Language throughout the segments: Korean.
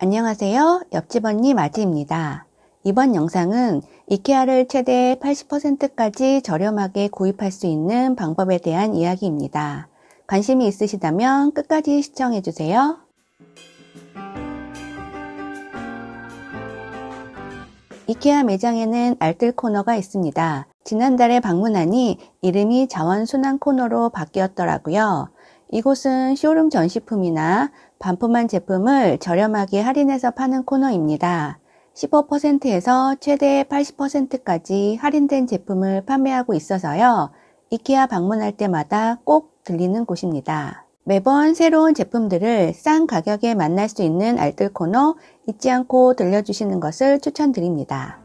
안녕하세요. 옆집 언니 마지입니다. 이번 영상은 이케아를 최대 80%까지 저렴하게 구입할 수 있는 방법에 대한 이야기입니다. 관심이 있으시다면 끝까지 시청해주세요. 이케아 매장에는 알뜰 코너가 있습니다. 지난달에 방문하니 이름이 자원순환 코너로 바뀌었더라고요. 이곳은 쇼룸 전시품이나 반품한 제품을 저렴하게 할인해서 파는 코너입니다. 15%에서 최대 80%까지 할인된 제품을 판매하고 있어서요. 이케아 방문할 때마다 꼭 들리는 곳입니다. 매번 새로운 제품들을 싼 가격에 만날 수 있는 알뜰 코너 잊지 않고 들려주시는 것을 추천드립니다.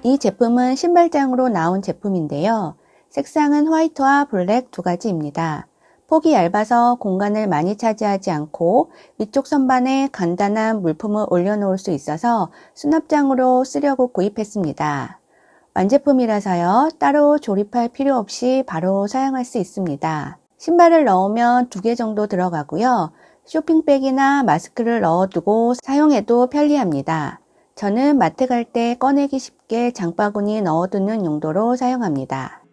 이 제품은 신발장으로 나온 제품인데요. 색상은 화이트와 블랙 두 가지입니다. 폭이 얇아서 공간을 많이 차지하지 않고 위쪽 선반에 간단한 물품을 올려놓을 수 있어서 수납장으로 쓰려고 구입했습니다. 완제품이라서요. 따로 조립할 필요 없이 바로 사용할 수 있습니다. 신발을 넣으면 2개 정도 들어가고요. 쇼핑백이나 마스크를 넣어두고 사용해도 편리합니다. 저는 마트 갈 때 꺼내기 쉽게 장바구니 넣어두는 용도로 사용합니다.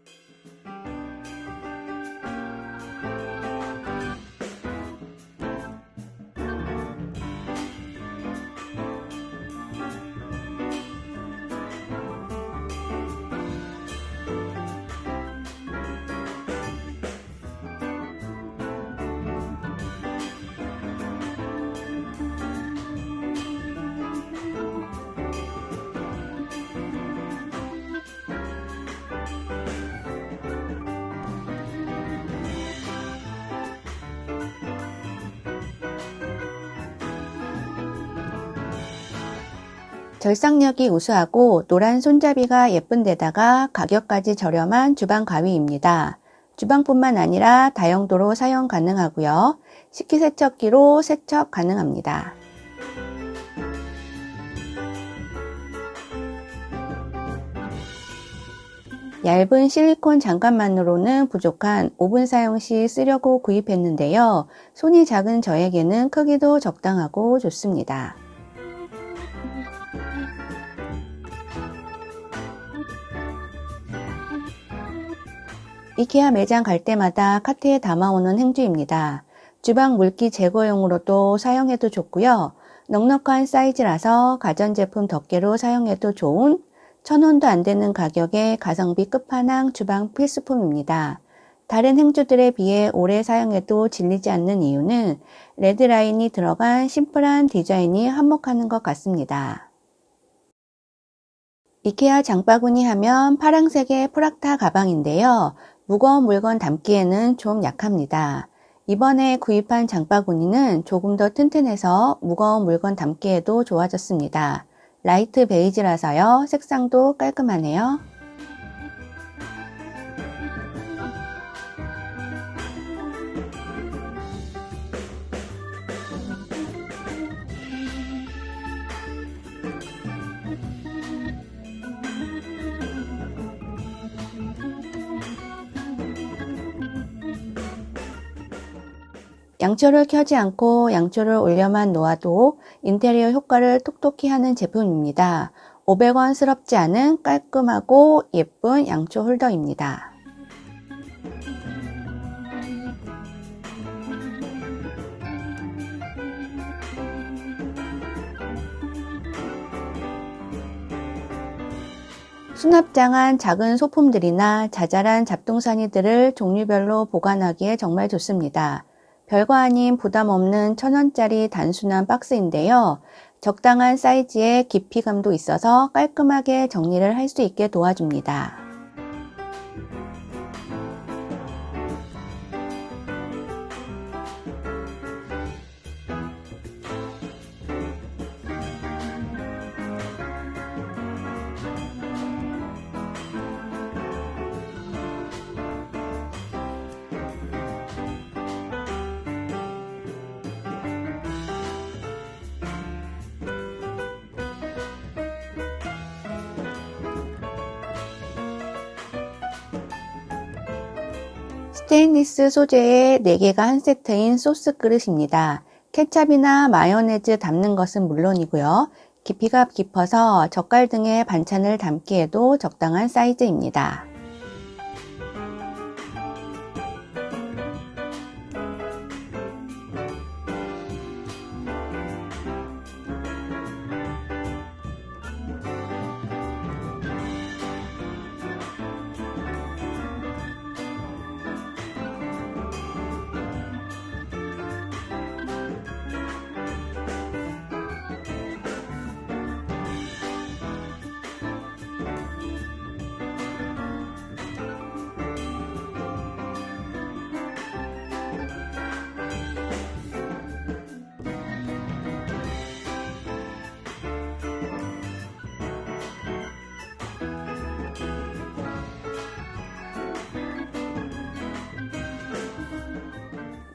절삭력이 우수하고 노란 손잡이가 예쁜 데다가 가격까지 저렴한 주방 가위입니다. 주방뿐만 아니라 다용도로 사용 가능하고요. 식기세척기로 세척 가능합니다. 얇은 실리콘 장갑만으로는 부족한 오븐 사용 시 쓰려고 구입했는데요. 손이 작은 저에게는 크기도 적당하고 좋습니다. 이케아 매장 갈 때마다 카트에 담아오는 행주입니다. 주방 물기 제거용으로도 사용해도 좋고요. 넉넉한 사이즈라서 가전제품 덮개로 사용해도 좋은 1,000원도 안 되는 가격의 가성비 끝판왕 주방 필수품입니다. 다른 행주들에 비해 오래 사용해도 질리지 않는 이유는 레드라인이 들어간 심플한 디자인이 한몫하는 것 같습니다. 이케아 장바구니 하면 파란색의 프락타 가방인데요. 무거운 물건 담기에는 좀 약합니다. 이번에 구입한 장바구니는 조금 더 튼튼해서 무거운 물건 담기에도 좋아졌습니다. 라이트 베이지라서요. 색상도 깔끔하네요. 양초를 켜지 않고 양초를 올려만 놓아도 인테리어 효과를 톡톡히 하는 제품입니다. 500원스럽지 않은 깔끔하고 예쁜 양초 홀더입니다. 수납장한 작은 소품들이나 자잘한 잡동사니들을 종류별로 보관하기에 정말 좋습니다. 별거 아닌 부담 없는 1,000원짜리 단순한 박스인데요. 적당한 사이즈의 깊이감도 있어서 깔끔하게 정리를 할 수 있게 도와줍니다. 스테인리스 소재의 4개가 한 세트인 소스 그릇입니다. 케찹이나 마요네즈 담는 것은 물론이고요. 깊이가 깊어서 젓갈 등의 반찬을 담기에도 적당한 사이즈입니다.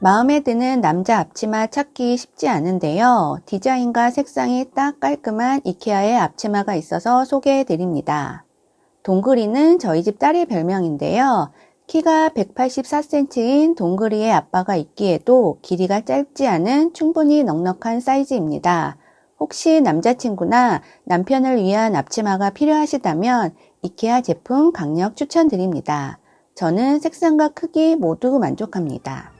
마음에 드는 남자 앞치마 찾기 쉽지 않은데요. 디자인과 색상이 딱 깔끔한 이케아의 앞치마가 있어서 소개해 드립니다. 동그리는 저희 집 딸의 별명인데요. 키가 184cm인 동그리의 아빠가 있기에도 길이가 짧지 않은 충분히 넉넉한 사이즈입니다. 혹시 남자친구나 남편을 위한 앞치마가 필요하시다면 이케아 제품 강력 추천드립니다. 저는 색상과 크기 모두 만족합니다.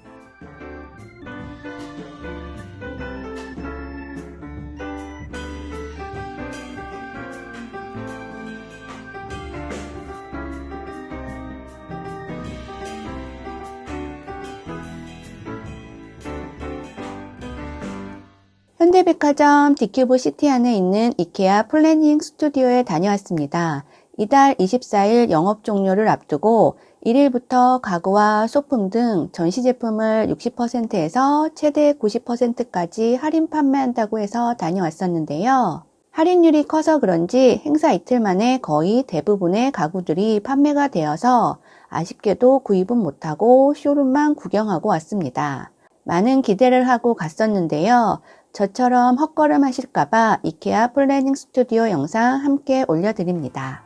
현대백화점 디큐브 시티 안에 있는 이케아 플래닝 스튜디오에 다녀왔습니다. 이달 24일 영업 종료를 앞두고 1일부터 가구와 소품 등 전시 제품을 60%에서 최대 90%까지 할인 판매한다고 해서 다녀왔었는데요. 할인율이 커서 그런지 행사 이틀 만에 거의 대부분의 가구들이 판매가 되어서 아쉽게도 구입은 못하고 쇼룸만 구경하고 왔습니다. 많은 기대를 하고 갔었는데요. 저처럼 헛걸음 하실까봐 이케아 플래닝 스튜디오 영상 함께 올려드립니다.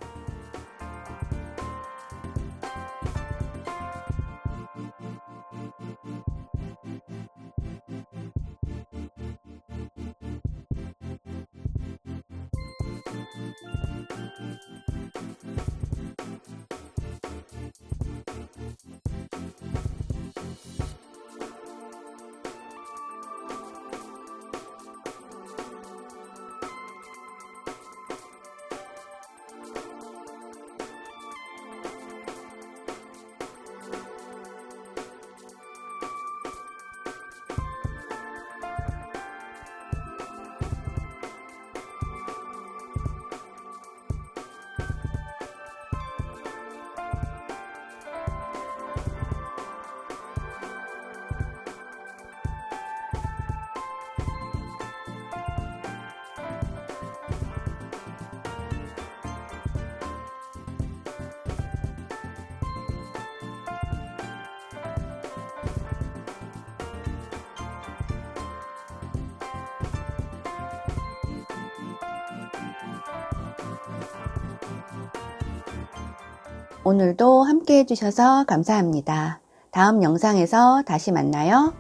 오늘도 함께 해주셔서 감사합니다. 다음 영상에서 다시 만나요.